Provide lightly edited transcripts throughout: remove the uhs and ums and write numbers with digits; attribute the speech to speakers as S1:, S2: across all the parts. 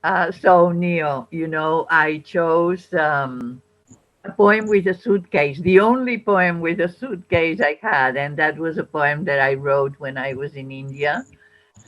S1: So Neil, I chose a poem with a suitcase, the only poem with a suitcase I had, and that was a poem that I wrote when I was in India.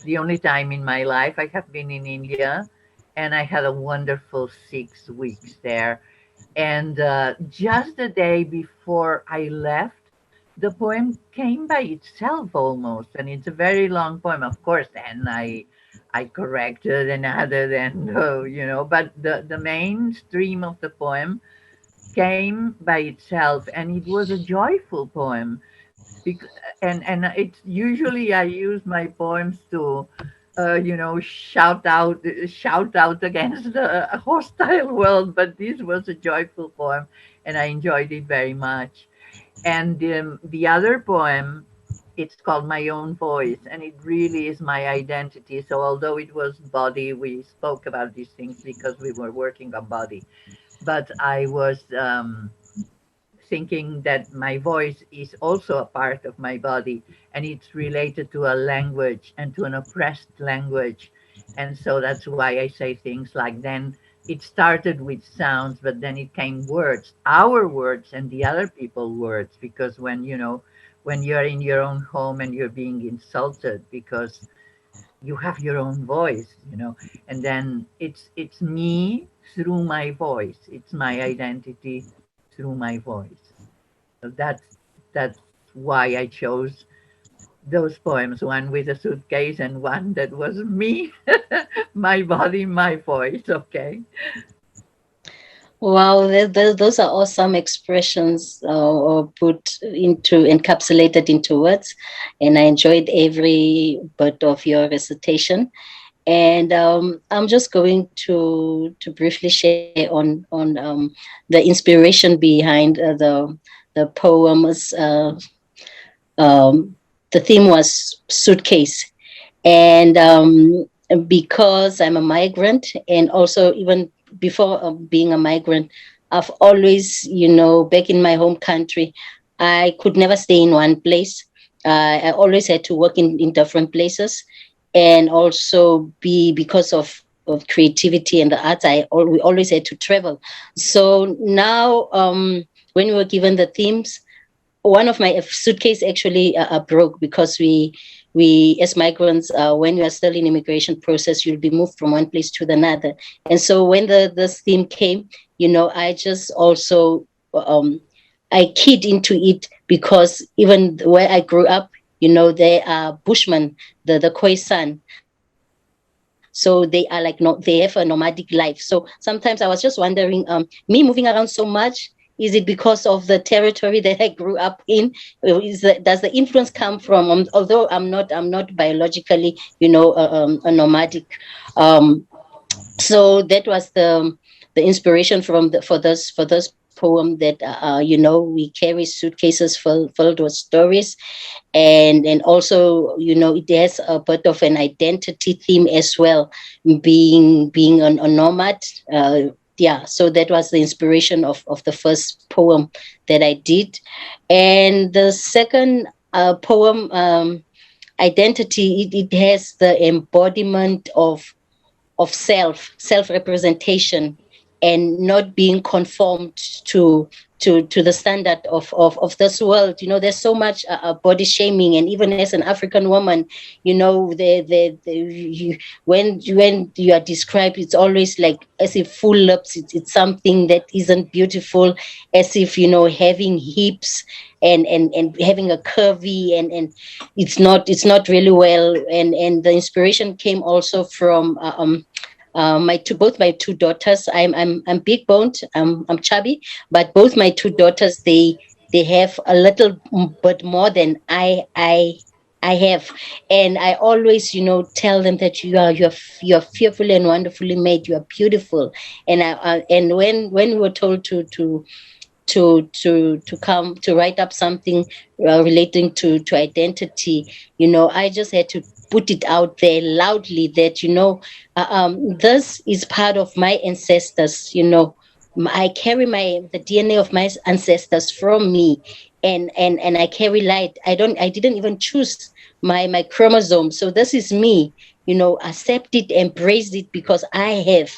S1: The only time in my life I have been in India, and I had a wonderful 6 weeks there. And just the day before I left, the poem came by itself almost, and it's a very long poem. Of course, then I corrected and added, and but the main stream of the poem came by itself, and it was a joyful poem. Bec- and it's usually I use my poems to shout out against the hostile world, but this was a joyful poem, and I enjoyed it very much. And the other poem, it's called My Own Voice, and it really is my identity. So although it was body, we spoke about these things because we were working on body, but I was thinking that my voice is also a part of my body, and it's related to a language and to an oppressed language. And so that's why I say things like, then it started with sounds, but then it came words, our words and the other people words, because when you're in your own home and you're being insulted because you have your own voice, and then it's me through my voice, it's my identity through my voice. So that's why I chose those poems, one with a suitcase and one that was me, my body, my voice. Okay.
S2: Wow, those are awesome expressions, or put into, encapsulated into words. And I enjoyed every bit of your recitation. And I'm just going to briefly share on the inspiration behind the poems. The theme was suitcase, and because I'm a migrant, and also even before being a migrant, I've always, back in my home country, I could never stay in one place. I always had to work in different places, and also because of creativity and the arts, we always had to travel. So now, when we were given the themes, one of my suitcase actually broke, because we as migrants, when you are still in immigration process, you'll be moved from one place to another. And so when this theme came, I just also I keyed into it, because even where I grew up, they are bushmen, the Khoisan. So they are like, no, they have a nomadic life. So sometimes I was just wondering, me moving around so much, is it because of the territory that I grew up in? Does the influence come from? Although I'm not biologically, a nomadic. Um, so that was the inspiration for this poem, that we carry suitcases filled with stories, and also, it has a bit of an identity theme as well, being a nomad. Yeah, so that was the inspiration of the first poem that I did. And the second poem, identity, it has the embodiment of self representation, and not being conformed to to the standard of this world. There's so much body shaming, and even as an African woman, when you are described, it's always like as if full lips, it's something that isn't beautiful, as if having hips, and having a curvy, and it's not really well. And the inspiration came also from both my two daughters. I'm big boned, I'm chubby, but both my two daughters, they have a little bit more than I have. And I always, tell them that you're fearfully and wonderfully made. You are beautiful. And when we were told to come to write up something relating to identity, I just had to put it out there loudly, that this is part of my ancestors. I carry the DNA of my ancestors from me, and I carry light. I didn't even choose my chromosome, so this is me. accept it, embrace it, because I have,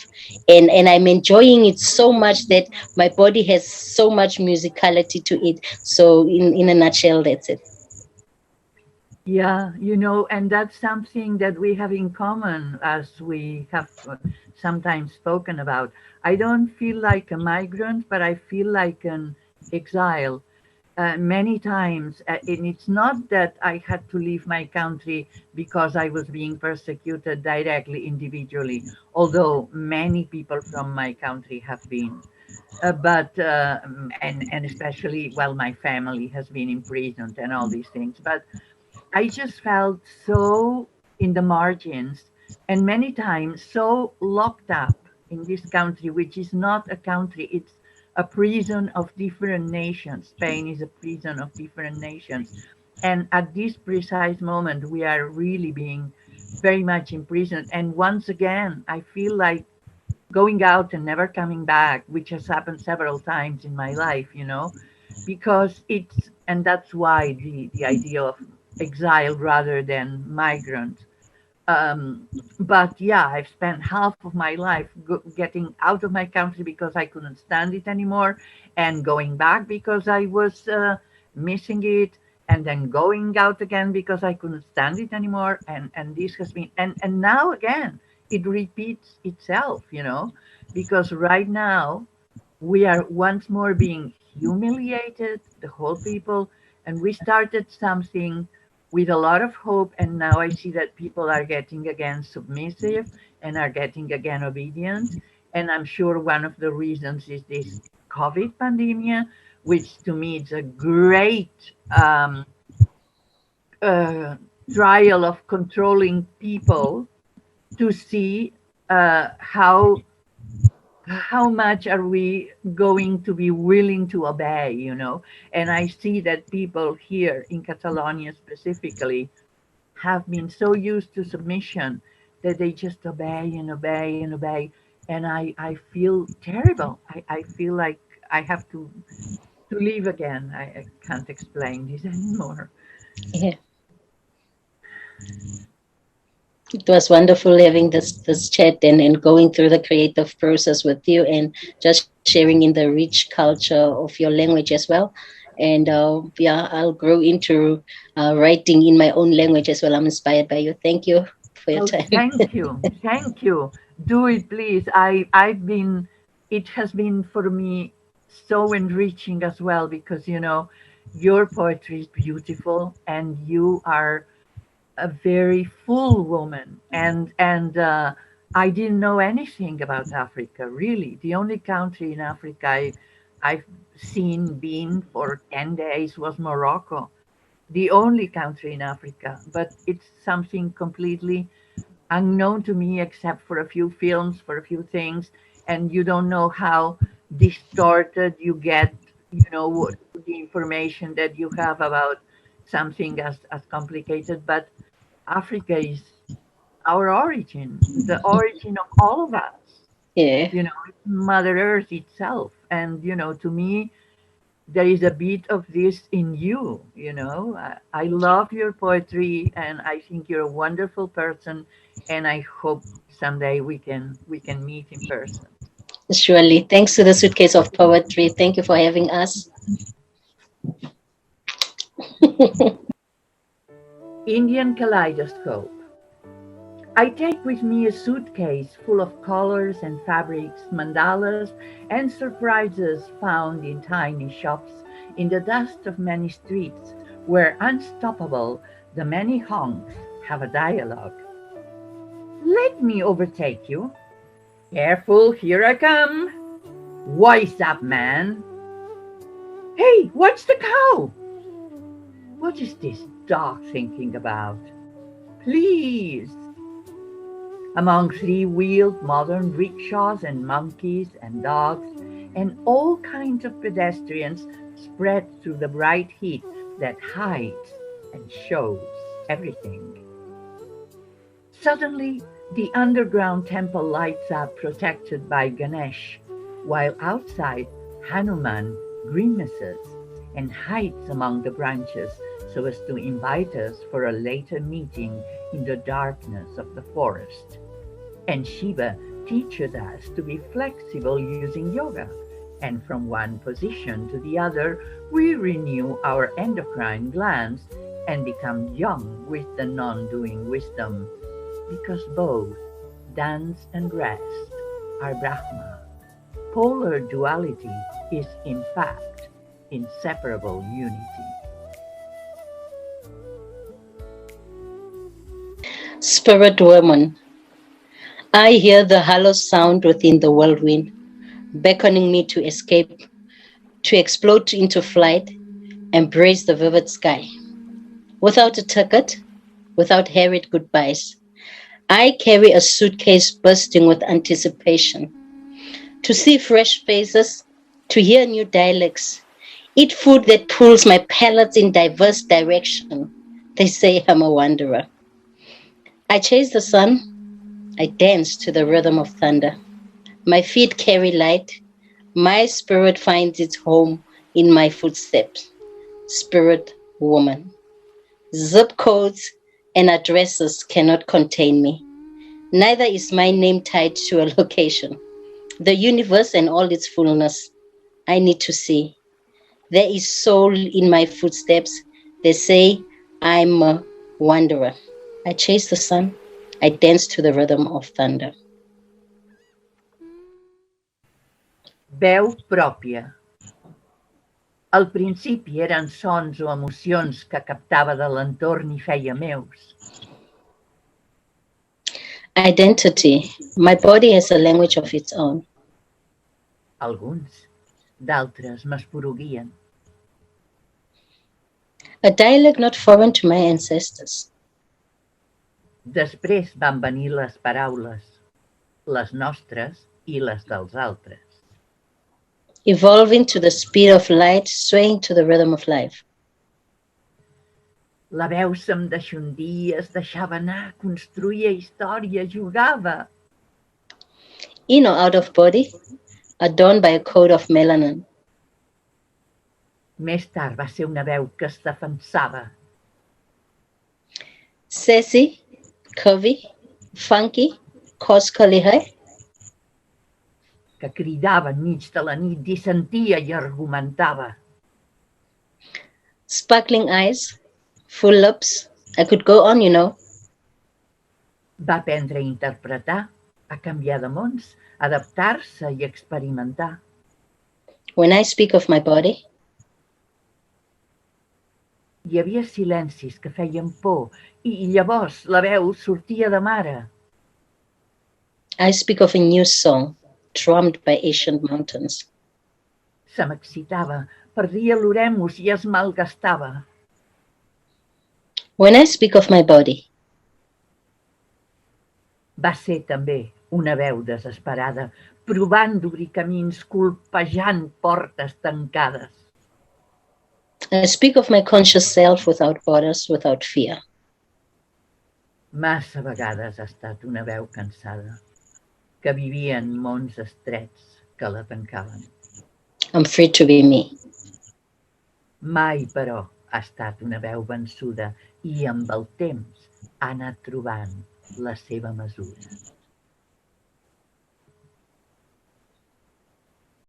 S2: and I'm enjoying it so much that my body has so much musicality to it. So in a nutshell, that's it.
S1: Yeah, and that's something that we have in common, as we have sometimes spoken about. I don't feel like a migrant, but I feel like an exile many times. And it's not that I had to leave my country because I was being persecuted directly, individually, although many people from my country have been. But and especially, well, my family has been imprisoned and all these things. But I just felt so in the margins, and many times so locked up in this country, which is not a country, it's a prison of different nations. Spain is a prison of different nations. And at this precise moment, we are really being very much imprisoned. And once again, I feel like going out and never coming back, which has happened several times in my life, because and that's why the idea of exile rather than migrant. Um, but yeah, I've spent half of my life getting out of my country because I couldn't stand it anymore, and going back because I was missing it, and then going out again because I couldn't stand it anymore. And this has been, and now again, it repeats itself, because right now we are once more being humiliated, the whole people, and we started something with a lot of hope, and now I see that people are getting again submissive and are getting again obedient. And I'm sure one of the reasons is this COVID pandemic, which to me is a great uh, trial of controlling people to see how much are we going to be willing to obey, and I see that people here in Catalonia specifically have been so used to submission that they just obey and obey and obey. And I feel terrible. I feel like I have to leave again. I can't explain this anymore.
S2: Yeah. It was wonderful having this chat and going through the creative process with you, and just sharing in the rich culture of your language as well. And yeah, I'll grow into writing in my own language as well. I'm inspired by you. Thank you for your
S1: Oh,
S2: time.
S1: thank you. Thank you. Do it, please. It has been for me so enriching as well, because, your poetry is beautiful, and you are a very full woman. And I didn't know anything about Africa, really. The only country in Africa I've been for 10 days was Morocco, the only country in Africa. But it's something completely unknown to me, except for a few films, for a few things. And you don't know how distorted you get, the information that you have about something as complicated. But Africa is our origin, the origin of all of us.
S2: Yeah.
S1: It's Mother Earth itself. And, to me, there is a bit of this in you. I love your poetry, and I think you're a wonderful person, and I hope someday we can meet in person.
S2: Surely. Thanks to the Suitcase of Poetry. Thank you for having us.
S1: Indian Kaleidoscope. I take with me a suitcase full of colors and fabrics, mandalas, and surprises found in tiny shops, in the dust of many streets, where unstoppable the many honks have a dialogue. Let me overtake you. Careful, here I come. Wise up, man. Hey, what's the cow? What is this dog thinking about? Please. Among three-wheeled modern rickshaws and monkeys and dogs and all kinds of pedestrians spread through the bright heat that hides and shows everything. Suddenly, the underground temple lights up, protected by Ganesh, while outside Hanuman grimaces and hides among the branches, so as to invite us for a later meeting in the darkness of the forest. And Shiva teaches us to be flexible using yoga, and from one position to the other, we renew our endocrine glands and become young with the non-doing wisdom, because both dance and rest are Brahma. Polar duality is, in fact, inseparable unity.
S2: Spirit woman, I hear the hollow sound within the whirlwind, beckoning me to escape, to explode into flight, embrace the vivid sky. Without a ticket, without hurried goodbyes, I carry a suitcase bursting with anticipation. To see fresh faces, to hear new dialects, eat food that pulls my palate in diverse direction. They say I'm a wanderer. I chase the sun, I dance to the rhythm of thunder. My feet carry light, my spirit finds its home in my footsteps. Spirit woman. Zip codes and addresses cannot contain me. Neither is my name tied to a location. The universe and all its fullness, I need to see. There is soul in my footsteps. They say I'm a wanderer. I chase the sun. I dance to the rhythm of thunder.
S1: Veu pròpia. Al principi eren sons o emocions que captava de l'entorn i feia meus.
S2: Identity. My body has a language of its own.
S1: Alguns, d'altres m'esporuguien.
S2: A dialect not foreign to my ancestors.
S1: Després van venir les paraules, les nostres i les dels altres.
S2: Evolving to the speed of light, swaying to the rhythm of life.
S1: La veu se'm deixondia, es deixava anar, construïa història, jugava.
S2: In or out of body, adorned by a coat of melanin.
S1: Més tard va ser una veu que es defensava.
S2: Sassy, curvy, funky, coscolihai.
S1: Que cridava enmig de la nit, dissentia i argumentava.
S2: Sparkling eyes, full lips. I could go on, you know.
S1: Va aprendre a interpretar, a canviar de mons, adaptar-se i experimentar.
S2: When I speak of my body,
S1: Hi havia silencis que feien por i llavors la veu sortia de mare.
S2: I speak of a new song, drummed by ancient mountains.
S1: Se m'excitava, perdia l'oremus i es malgastava.
S2: When I speak of my body,
S1: Va ser també una veu desesperada, provant d'obrir camins, colpejant portes tancades.
S2: I speak of my conscious self without borders, without fear.
S1: Massa vegades ha estat una veu cansada, que vivia en mons estrets que la tancaven.
S2: I'm free to be me.
S1: Mai, però, ha estat una veu vençuda i amb el temps ha anat trobant la seva mesura.